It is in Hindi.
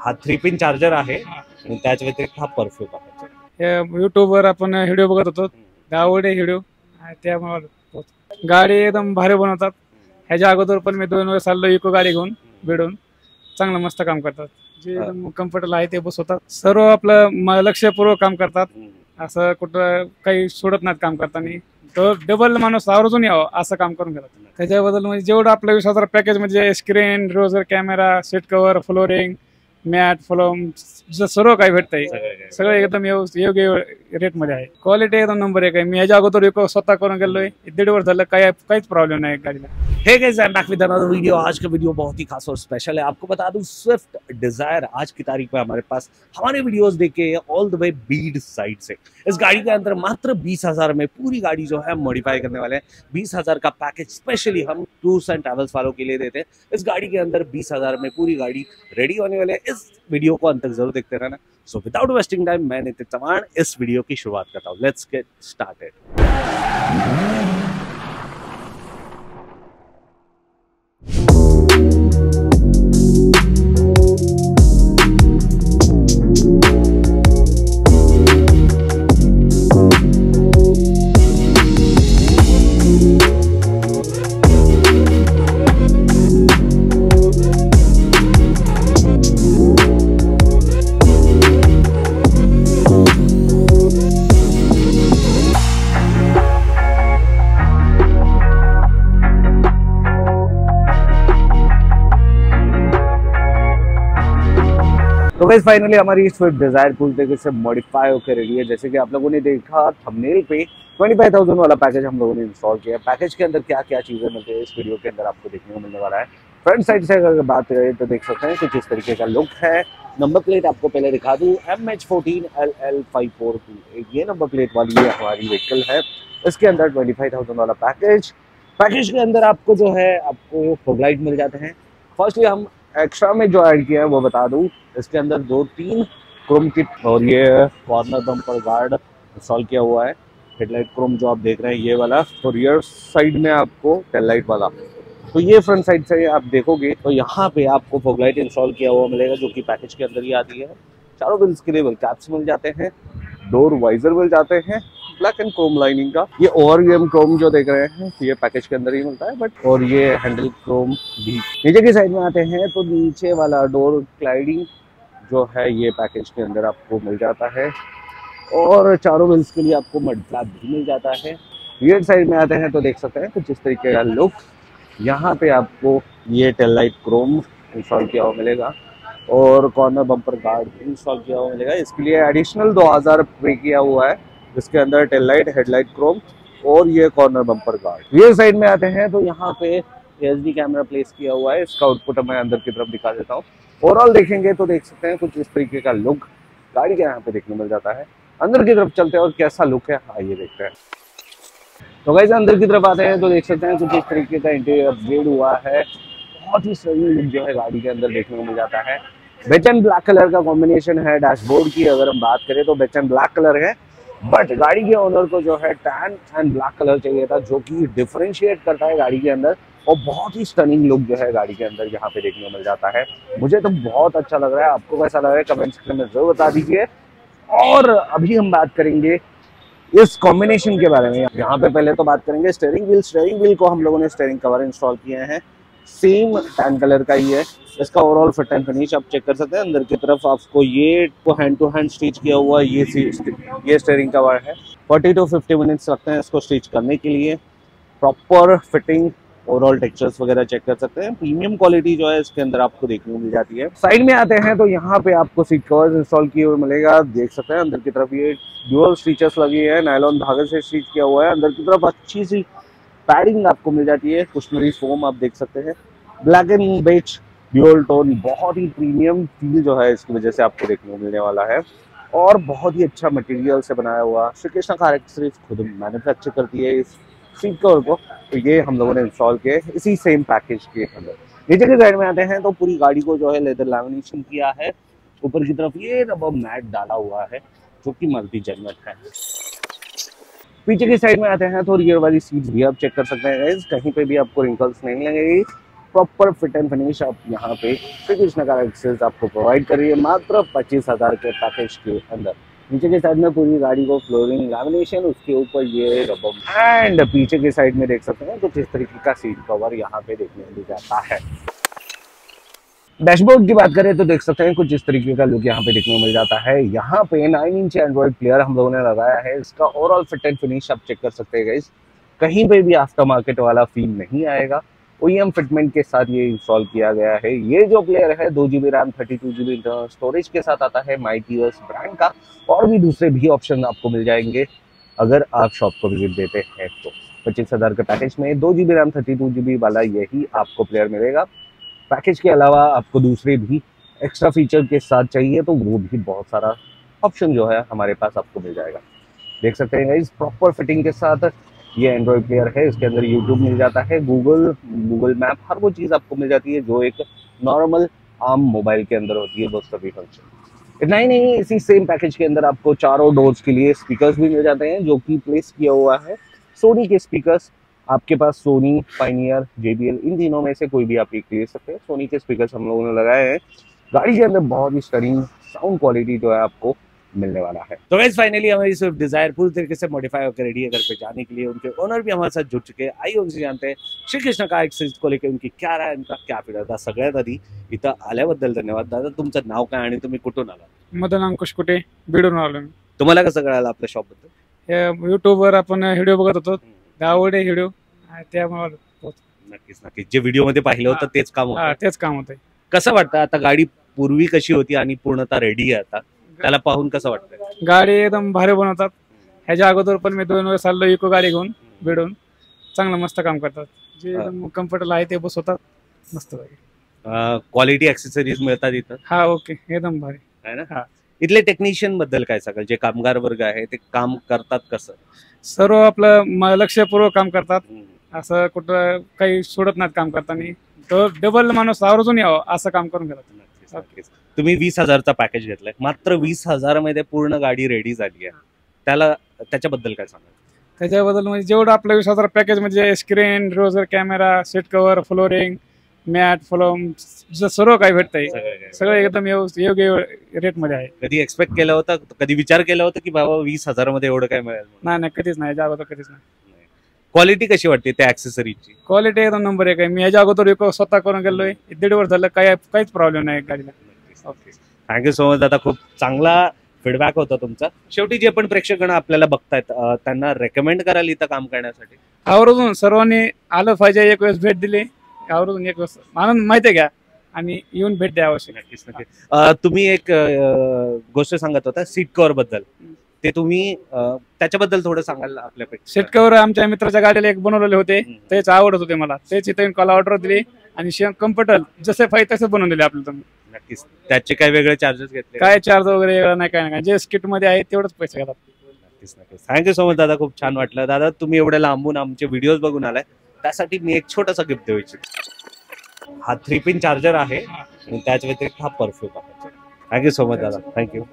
हा 3 पिन चार्जर आहे आणि त्याच व्यतिरिक्त हा परफ्यूम आहे. युट्यूबवर आपण व्हिडिओ बघत होतो, आवड आहे व्हिडिओ त्यामुळे गाडी एकदम भारी बनवतात. ह्याच्या अगोदर पण मी 2 वेळेस चाललो इको गाडी घेऊन भिडून, चांगलं मस्त काम करतात. जे एकदम कम्फर्टेबल आहे ते बसवतात. सर्व आपलं लक्षपूर्वक काम करतात, असं कुठं काही सोडत नाहीत काम करताना. तो डबल माणूस आवर्जून यावं असं काम करून घेतात. त्याच्याबद्दल म्हणजे जेवढं आपलं 20,000 पॅकेज म्हणजे स्क्रीन, रोजर camera, seat cover, flooring, mat, फ्लोम सर्व काही भेटतंय. सगळं एकदम योग्य रेट मध्ये आहे. क्वालिटी एकदम नंबर 1 आहे. मी ह्याच्या अगोदर स्वतः करून गेलोय, 1.5 वर्ष झालं, काहीच प्रॉब्लेम नाही गाडीला. Hey guys, I am back with another video. आज का वीडियो बहुत ही खास और स्पेशल है। आपको बता दूं, स्विफ्ट डिजायर आज की तारीख में हमारे पास हमारे वीडियोस देखे all the way Beed side से। इस गाड़ी के अंदर मात्र 20,000 में पूरी गाड़ी जो है मॉडिफाई करने वाले हैं। 20,000 का पैकेज स्पेशली हम टूर्स एंड ट्रैवल्स वालों के लिए देते हैं। इस गाड़ी के अंदर 20,000 में पूरी गाड़ी रेडी होने वाले हैं। इस वीडियो को अंत तक जरूर देखते रहना। सो विदाउट वेस्टिंग टाइम मैं नितिन चौहान इस वीडियो की शुरुआत करता हूँ। Let's get started. तो गाइस फाइनली हमारी स्विफ्ट डिजायर पूरी तरीके से मॉडिफाई होकर रेडी है। जैसे कि आप लोगों ने देखा थंबनेल पे 25,000 वाला पैकेज हम लोगों ने इंस्टॉल किया। पैकेज के अंदर क्या क्या चीजें मिलती है इस वीडियो के अंदर आपको देखने को मिलने वाला है। फ्रंट साइड से अगर बात करें तो देख सकते हैं कुछ इस तरीके का लुक है। नंबर प्लेट आपको पहले दिखा दूं, MH14LL542 ये नंबर प्लेट वाली है हमारी व्हीकल है। इसके अंदर 25,000 वाला पैकेज के अंदर आपको जो है आपको फॉगलाइट मिल जाते हैं। फर्स्टली हम एक्स्ट्रा में जो ऐड किया है वो बता दूं, इसके अंदर 2-3 क्रोम किट और ये कॉर्नर बम्पर गार्ड इंस्टॉल किया हुआ है। हेडलाइट क्रोम जो आप देख रहे हैं ये वाला, तो रियर साइड में आपको टेल लाइट वाला। तो ये फ्रंट साइड से आप देखोगे तो यहाँ पे आपको फॉगलाइट इंस्टॉल किया हुआ मिलेगा जो कि पैकेज के अंदर ही आती है। चारों व्हील्स के लिए व्हील कैप्स मिल जाते हैं, डोर वाइजर मिल जाते हैं ब्लैक एंड क्रोम लाइनिंग का। ये ओवरव्यू क्रोम जो देख रहे हैं ये पैकेज के अंदर ही मिलता है बट, और ये हैंडल क्रोम भी। नीचे की साइड में आते हैं तो नीचे वाला डोर क्लाइडिंग जो है ये पैकेज के अंदर आपको मिल जाता है और चारों व्हील्स के लिए आपको मड फ्लैप भी मिल जाता है। रियर साइड में आते हैं तो देख सकते हैं कुछ इस तरीके का लुक। यहाँ पे आपको ये टेल लाइट क्रोम इंस्टॉल किया हुआ मिलेगा और कॉर्नर बम्पर गार्ड भी इंस्टॉल किया हुआ मिलेगा। इसके लिए एडिशनल 2,000 पे किया हुआ है। इसके अंदर टेल लाइट, हेडलाइट क्रोम और ये corner bumper guard. Rear side में आते हैं तो यहाँ पे एचडी कैमरा प्लेस किया हुआ है। इसका आउटपुट मैं अंदर की तरफ दिखा देता हूँ। ओवरऑल देखेंगे तो देख सकते हैं कुछ इस तरीके का लुक गाड़ी के यहाँ पे देखने मिल जाता है। अंदर की तरफ चलते हैं और कैसा लुक है आइए देखते हैं। तो गाइस अंदर की तरफ आते हैं तो देख सकते हैं कुछ इस तरीके का इंटीरियर अपग्रेड हुआ है। बहुत ही सही लुक जो है गाड़ी के अंदर देखने को मिल जाता है। बेच एंड ब्लैक कलर का कॉम्बिनेशन है। डैशबोर्ड की अगर हम बात करें तो बेच एंड ब्लैक कलर है बट गाड़ी के ओनर को जो है टैन एंड ब्लैक कलर चाहिए था जो कि डिफरेंशिएट करता है गाड़ी के अंदर और बहुत ही स्टनिंग लुक जो है गाड़ी के अंदर यहाँ पे देखने को मिल जाता है। मुझे तो बहुत अच्छा लग रहा है। आपको कैसा लग रहा है कमेंट सेक्शन में जरूर बता दीजिए। और अभी हम बात करेंगे इस कॉम्बिनेशन के बारे में। यहाँ पे पहले तो बात करेंगे स्टीयरिंग व्हील को हम लोगों ने स्टीयरिंग कवर इंस्टॉल किए हैं। सेम टैन कलर का ही है। इसका ओवरऑल फिट एंड फिनिश आप चेक कर सकते हैं। अंदर की तरफ आपको ये हैंड टू हैंड स्टिच किया हुआ ये स्टीयरिंग कवर है। 40 to 50 मिनट्स लगते हैं इसको स्टिच करने के लिए। प्रॉपर फिटिंग ओवरऑल टेक्सचर्स वगैरह चेक कर सकते हैं। प्रीमियम क्वालिटी जो है इसके अंदर आपको देखने को मिल जाती है। साइड में आते हैं तो यहाँ पे आपको सीट कवर्स इंस्टॉल किए हुए मिलेगा। देख सकते हैं अंदर की तरफ ये ड्यूअल स्टिचेस लगी है, नायलॉन धागे से स्टिच किया हुआ है। अंदर की तरफ अच्छी सी पैडिंग आपको मिल जाती है। कुशनरी फोम आप देख सकते हैं। Black and beige dual tone, बहुत ही प्रीमियम फील जो है इसकी वजह से आपको देखने को मिलने वाला है और बहुत ही अच्छा मटेरियल से बनाया हुआ। श्री कृष्णा कार एक्सेसरीज खुद मैन्युफैक्चर करती है इस सीट कवर को, तो ये हम लोगों ने इंस्टॉल किए इसी सेम पैकेज के अंदर। नीचे की साइड में आते हैं तो पूरी गाड़ी को जो है लेदर लैमिनेशन किया है। ऊपर की तरफ ये रबर मैट डाला हुआ है जो कि मल्टी जेनमेट है। पीछे की साइड में आते हैं तो रियर वाली सीट्स भी आप चेक कर सकते हैं गाइस, कहीं पे भी आपको रिंकल्स नहीं लगेगी। प्रॉपर फिट एंड फिनिश आप यहाँ पे श्री कृष्ण कार एक्सेस आपको प्रोवाइड कर रही है मात्र 25,000 के पैकेज के अंदर। नीचे के साइड में पूरी गाड़ी को फ्लोरिंग लैमिनेशन, उसके ऊपर ये रबम एंड पीछे के साइड में देख सकते हैं कुछ इस तरीके का सीट कवर यहाँ पे देखने मिल जाता है। डैशबोर्ड की बात करें तो देख सकते हैं कुछ इस तरीके का लुक यहाँ पे देखने को मिल जाता है। यहाँ पे 9 इंच एंड्रॉइड प्लेयर हम लोगों ने लगाया है। इसका ओवरऑल फिट एंड फिनिश आप चेक कर सकते हैं गाइस, कहीं पे भी आफ्टर मार्केट वाला फील नहीं आएगा। OEM फिटमेंट के साथ ये इंस्टॉल किया गया है। ये जो प्लेयर है 2 GB RAM 32 GB internal storage के साथ आता है MyTOS ब्रांड का। और भी दूसरे भी ऑप्शन आपको मिल जाएंगे अगर आप शॉप को विजिट देते हैं तो। 25,000 के पैकेज में 2 GB रैम 32 GB वाला यही आपको प्लेयर मिलेगा। पैकेज के अलावा आपको दूसरे भी एक्स्ट्रा फीचर के साथ चाहिए तो वो भी बहुत सारा ऑप्शन जो है हमारे पास आपको मिल जाएगा। देख सकते हैं इस प्रॉपर फिटिंग के साथ ये एंड्रॉइड प्लेयर है। इसके अंदर यूट्यूब मिल जाता है, गूगल मैप, हर वो चीज़ आपको मिल जाती है जो एक नॉर्मल आम मोबाइल के अंदर होती है, वो सभी फंक्शन। इतना ही नहीं, इसी सेम पैकेज के अंदर आपको चारों डोर्स के लिए स्पीकर्स भी मिल जाते हैं जो कि प्लेस किया हुआ है सोनी के स्पीकर्स। आपके पास सोनी, पायनियर, JBL, इन तीनों में से कोई भी आप एक ले सकते हैं। सोनी के स्पीकर्स हम लोगों ने लगाए हैं। गाड़ी के अंदर बहुत ही स्टनिंग साउंड क्वालिटी जो है आपको मिलने वाला है। तो गाइस फाइनली हमारी स्विफ्ट डिजायर पूरी तरीके से मॉडिफाई होकर रेडी है घर पे जाने के लिए। उनके ओनर भी हमारे साथ जुड़ चुके हैं। आइए उनसे जानते हैं श्री कृष्ण कार एक्सेस को लेकर उनकी क्या राय, उनका क्या फीड होता। सगळ्यात आधी इथं आल्याबद्दल धन्यवाद दादा। तुमचं नाव काय आणि तुम्ही कुठून आलात? मदन अंकुश कुटे, बीडून आलो मी. तुम्हाला कसं कळालं आपल्या शॉप बद्दल? युट्यूबवर आपण व्हिडिओ बघत होतो, आवडे व्हिडिओ त्यामुळे नक्कीच नक्कीच, जे व्हिडिओ मध्ये पाहिलं होतं तेच काम होतं. तेच काम होतंय. कसं वाटतं आता गाडी पूर्वी कशी होती आणि पूर्णतः रेडी आहे आता, त्याला पाहून कसं वाटतं? गाडी एकदम भारी बनवतात. ह्याच्या अगोदर पण मी 2 वेळा चाललो इको गाडी घेऊन बीडून. चांगलं मस्त काम करतात. जे एकदम कम्फर्टेबल आहे ते बसवतात मस्त. क्वालिटी ऍक्सेसरीज मिळतात इथं? हा ओके, एकदम भारी आहे ना. इथले टेक्निशियन बद्दल काय सांगाल? जे कामगार वर्ग आहे ते काम करतात कसं? सर्व आपलं लक्षपूर्वक काम करतात. असं कुठं काही सोडत नाहीत काम करताना. तो डबल माणूस आवर्जून यावं असं काम करून घेतात. तुम्ही 20,000चा पॅकेज घेतलाय, मात्र 20,000 मध्ये पूर्ण गाडी रेडी झाली आहे, त्याच्याबद्दल काय सांगाल? त्याच्याबद्दल म्हणजे जेवढं आपलं 20,000 पॅकेज म्हणजे स्क्रीन, रोजर camera, seat cover, flooring, mat, फ्लोम, सर्व काही भेटतंय. सगळं एकदम योग्य रेट मध्ये आहे. कधी एक्सपेक्ट केलं होतं, कधी विचार केला होता की बाबा 20,000 मध्ये एवढं काय मिळेल? नाही, कधीच नाही. याच्या अगोदर कधीच नाही. क्वालिटी कशी वाटते त्या ऍक्सेसरीजची? क्वालिटी एकदम नंबर 1 आहे. मी याच्या अगोदर स्वतः करून गेलोय. 1.5 वर्ष झालं, काहीच प्रॉब्लेम नाही गाडीला. थँक्यू सो मच दादा, खूप चांगला फीडबॅक होता तुमचा. शेवटी जे पण प्रेक्षकांना आपल्याला बघतायत त्यांना रेकमेंड कराल इथं काम करण्यासाठी? आवर्जून सर्वांनी आलं पाहिजे. एक वेळेस भेट दिली, आवर्जून एक वेळेस आनंद माहिती घ्या आणि येऊन भेट द्या आवश्यक. नक्कीच. तुम्ही एक गोष्ट सांगत होता सीट कव्हर बद्दल, ते तुम्ही त्याच्याबद्दल थोडं सांगाल आपल्यापैकी? सीट कव्हर आमच्या मित्राच्या गाडीला एक बनवलेले होते, तेच आवडत होते मला. तेच इथे कॉल ऑर्डर दिली आणि कम्फर्टेबल जसे पाहिजे तसे बनवून दिले आपल्याला. तुम्ही नक्कीच. त्याचे काय वेगळे चार्जेस घेतले? काय चार्ज वगैरे नाही, काय नाही. जे स्किट मध्ये आहे तेवढंच पैसे घेतात. नक्कीच. थँक्यू सो मच दादा, खूप छान वाटलं. दादा तुम्ही एवढ्या लांबून आमचे व्हिडिओज बघून आलाय, त्यासाठी मी एक छोटासा गिफ्ट देऊ इच्छितो. हा 3 पिन चार्जर आहे आणि त्याच व्यतिरिक्त हा परफ्यूम आहे. थँक्यू सो मच दादा, थँक्यू.